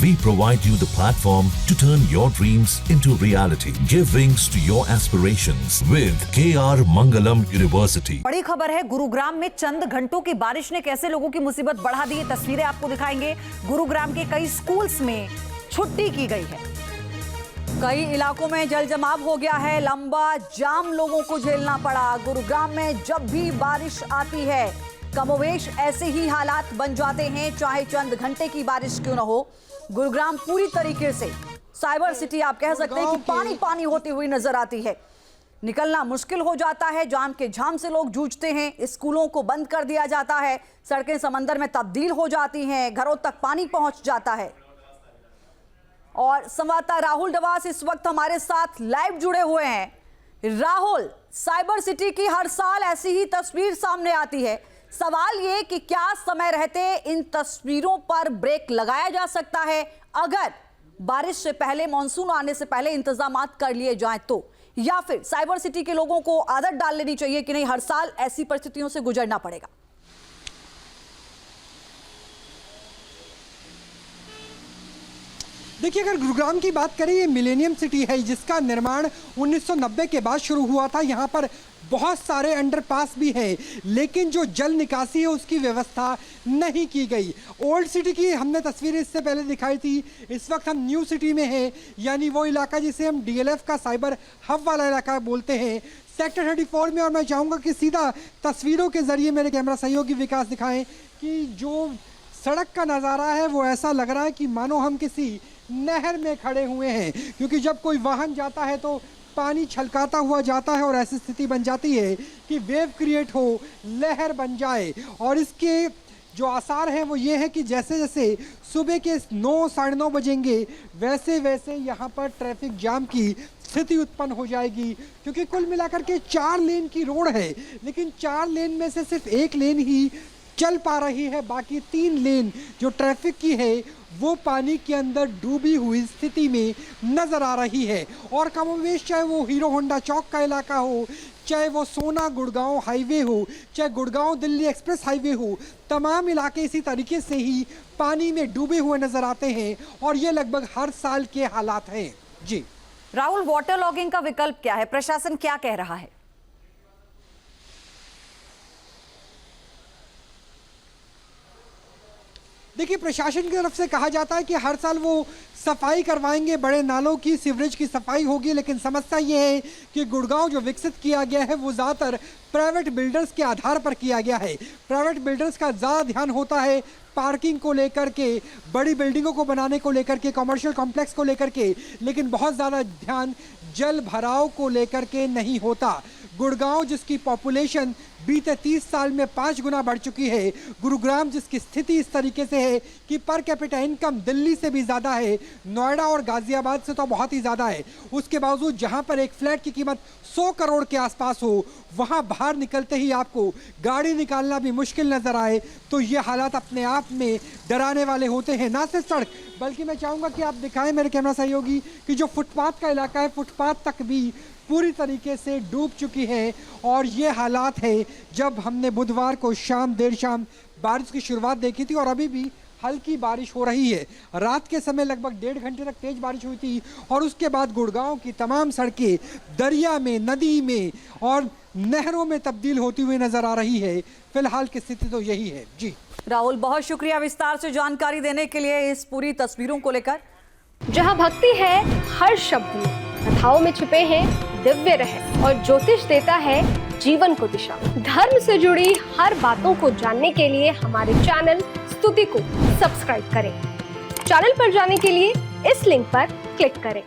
We provide you the platform to turn your dreams into reality. Give wings to your aspirations with KR Mangalam University. बड़ी खबर है, गुरुग्राम में चंद घंटों की बारिश ने कैसे लोगों की मुसीबत बढ़ा दी है। तस्वीरें आपको दिखाएंगे। गुरुग्राम के कई स्कूल्स में छुट्टी की गई है। कई इलाकों में जल जमाव हो गया है, लंबा जाम लोगों को झेलना पड़ा। गुरुग्राम में जब भी बारिश आती है कमोवेश ऐसे ही हालात बन जाते हैं, चाहे चंद घंटे की बारिश क्यों ना हो। गुरुग्राम पूरी तरीके से साइबर सिटी आप कह सकते हैं कि पानी पानी होती हुई नजर आती है। निकलना मुश्किल हो जाता है, जाम के झाम से लोग जूझते हैं। स्कूलों को बंद कर दिया जाता है, सड़कें समंदर में तब्दील हो जाती हैं, घरों तक पानी पहुंच जाता है। और संवाददाता राहुल डवास इस वक्त हमारे साथ लाइव जुड़े हुए हैं। राहुल, साइबर सिटी की हर साल ऐसी ही तस्वीर सामने आती है। सवाल ये कि क्या समय रहते इन तस्वीरों पर ब्रेक लगाया जा सकता है, अगर बारिश से पहले, मॉनसून आने से पहले इंतजामात कर लिए जाएं तो, या फिर साइबर सिटी के लोगों को आदत डाल लेनी चाहिए कि नहीं, हर साल ऐसी परिस्थितियों से गुजरना पड़ेगा। देखिए, अगर गुरुग्राम की बात करें, ये मिलेनियम सिटी है जिसका निर्माण 1990 के बाद शुरू हुआ था। यहाँ पर बहुत सारे अंडरपास भी हैं, लेकिन जो जल निकासी है उसकी व्यवस्था नहीं की गई। ओल्ड सिटी की हमने तस्वीरें इससे पहले दिखाई थी। इस वक्त हम न्यू सिटी में हैं, यानी वो इलाका जिसे हम DLF का साइबर हब वाला इलाका बोलते हैं, सेक्टर 34 में। और मैं चाहूँगा कि सीधा तस्वीरों के जरिए मेरे कैमरा सहयोगी विकास दिखाएं कि जो सड़क का नज़ारा है वो ऐसा लग रहा है कि मानो हम किसी नहर में खड़े हुए हैं, क्योंकि जब कोई वाहन जाता है तो पानी छलकाता हुआ जाता है और ऐसी स्थिति बन जाती है कि वेव क्रिएट हो, लहर बन जाए। और इसके जो आसार हैं वो ये है कि जैसे जैसे सुबह के 9 साढ़े 9 बजेंगे वैसे वैसे यहाँ पर ट्रैफिक जाम की स्थिति उत्पन्न हो जाएगी, क्योंकि कुल मिलाकर के 4 लेन की रोड है, लेकिन 4 लेन में से सिर्फ 1 लेन ही चल पा रही है। बाकी 3 लेन जो ट्रैफिक की है वो पानी के अंदर डूबी हुई स्थिति में नजर आ रही है। और कमोवेश चाहे वो हीरो होंडा चौक का इलाका हो, चाहे वो सोना गुड़गांव हाईवे हो, चाहे गुड़गांव दिल्ली एक्सप्रेस हाईवे हो, तमाम इलाके इसी तरीके से ही पानी में डूबे हुए नजर आते हैं। और ये लगभग हर साल के हालात हैं। जी राहुल, वाटर लॉगिंग का विकल्प क्या है, प्रशासन क्या कह रहा है? देखिए, प्रशासन की तरफ से कहा जाता है कि हर साल वो सफाई करवाएंगे, बड़े नालों की, सीवरेज की सफाई होगी। लेकिन समस्या ये है कि गुड़गांव जो विकसित किया गया है वो ज़्यादातर प्राइवेट बिल्डर्स के आधार पर किया गया है। प्राइवेट बिल्डर्स का ज़्यादा ध्यान होता है पार्किंग को लेकर के, बड़ी बिल्डिंगों को बनाने को लेकर के, कमर्शियल कॉम्प्लेक्स को लेकर के, लेकिन बहुत ज़्यादा ध्यान जल भराव को लेकर के नहीं होता। गुड़गांव जिसकी पॉपुलेशन बीते 30 साल में 5 गुना बढ़ चुकी है, गुरुग्राम जिसकी स्थिति इस तरीके से है कि पर कैपिटा इनकम दिल्ली से भी ज़्यादा है, नोएडा और गाजियाबाद से तो बहुत ही ज़्यादा है, उसके बावजूद जहां पर एक फ्लैट की कीमत 100 करोड़ के आसपास हो, वहां बाहर निकलते ही आपको गाड़ी निकालना भी मुश्किल नज़र आए, तो ये हालात अपने आप में डराने वाले होते हैं। ना सिर्फ सड़क, बल्कि मैं चाहूँगा कि आप दिखाएं मेरे कैमरा सहयोगी कि जो फुटपाथ का इलाका है, फुटपाथ तक भी पूरी तरीके से डूब चुकी है। और ये हालात है जब हमने बुधवार को देर शाम बारिश की शुरुआत देखी थी, और अभी भी हल्की बारिश हो रही है। रात के समय लगभग 1.5 घंटे तक तेज बारिश हुई थी, और उसके बाद गुड़गांव की तमाम सड़कें दरिया में, नदी में और नहरों में तब्दील होती हुई नजर आ रही है। फिलहाल की स्थिति तो यही है। जी राहुल, बहुत शुक्रिया विस्तार से जानकारी देने के लिए इस पूरी तस्वीरों को लेकर। जहां भक्ति है हर शब्द में, कथाओं में छुपे हैं दिव्य रहस्य, और ज्योतिष देता है जीवन को दिशा। धर्म से जुड़ी हर बातों को जानने के लिए हमारे चैनल स्तुति को सब्सक्राइब करें। चैनल पर जाने के लिए इस लिंक पर क्लिक करें।